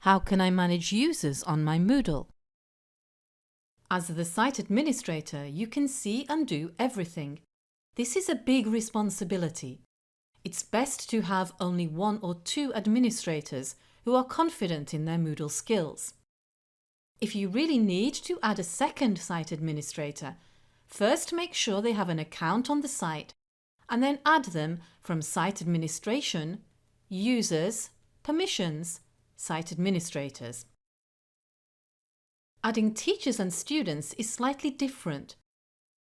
How can I manage users on my Moodle? As the site administrator, you can see and do everything. This is a big responsibility. It's best to have only 1 or 2 administrators who are confident in their Moodle skills. If you really need to add a second site administrator, first make sure they have an account on the site and then add them from Site Administration, Users, Permissions, Site Administrators. Adding teachers and students is slightly different.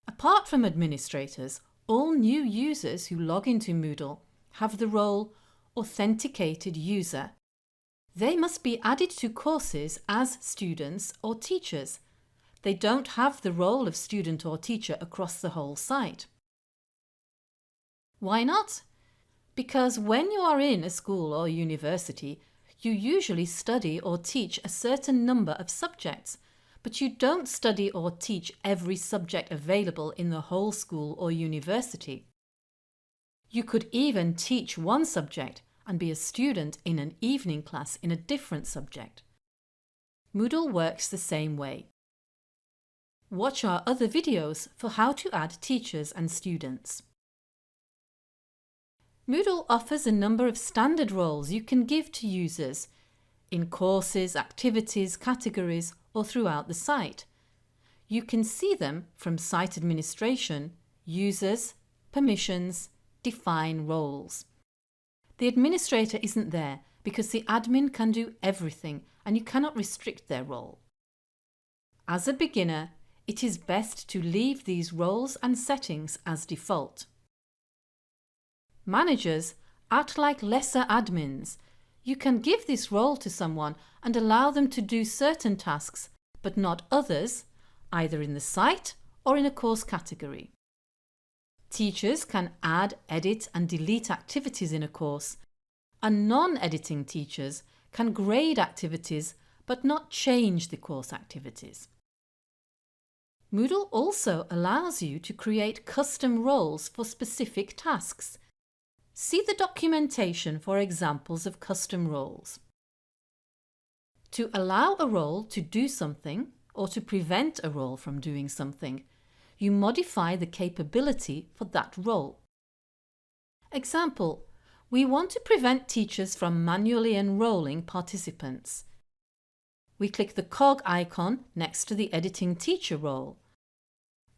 Apart from administrators, all new users who log into Moodle have the role Authenticated User. They must be added to courses as students or teachers. They don't have the role of student or teacher across the whole site. Why not? Because when you are in a school or university, you usually study or teach a certain number of subjects, but you don't study or teach every subject available in the whole school or university. You could even teach one subject and be a student in an evening class in a different subject. Moodle works the same way. Watch our other videos for how to add teachers and students. Moodle offers a number of standard roles you can give to users in courses, activities, categories, or throughout the site. You can see them from Site Administration, Users, Permissions, Define Roles. The administrator isn't there because the admin can do everything and you cannot restrict their role. As a beginner, it is best to leave these roles and settings as default. Managers act like lesser admins. You can give this role to someone and allow them to do certain tasks, but not others, either in the site or in a course category. Teachers can add, edit and delete activities in a course, and non-editing teachers can grade activities but not change the course activities. Moodle also allows you to create custom roles for specific tasks. See the documentation for examples of custom roles. To allow a role to do something or to prevent a role from doing something, you modify the capability for that role. Example: we want to prevent teachers from manually enrolling participants. We click the cog icon next to the editing teacher role.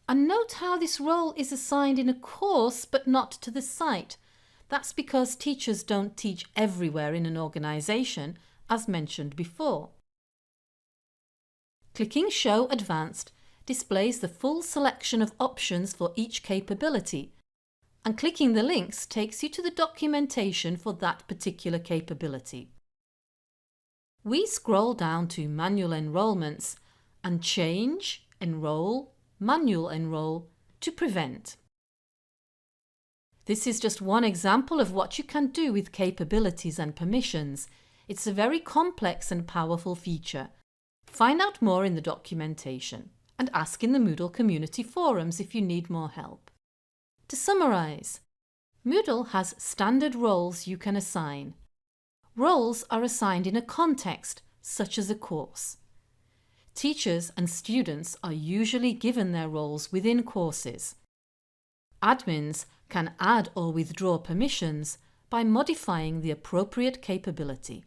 And note how this role is assigned in a course but not to the site. That's because teachers don't teach everywhere in an organisation, as mentioned before. Clicking Show Advanced displays the full selection of options for each capability, and clicking the links takes you to the documentation for that particular capability. We scroll down to Manual Enrollments and change Enroll, Manual Enroll to Prevent. This is just one example of what you can do with capabilities and permissions. It's a very complex and powerful feature. Find out more in the documentation and ask in the Moodle community forums if you need more help. To summarise, Moodle has standard roles you can assign. Roles are assigned in a context, such as a course. Teachers and students are usually given their roles within courses. Admins can add or withdraw permissions by modifying the appropriate capability.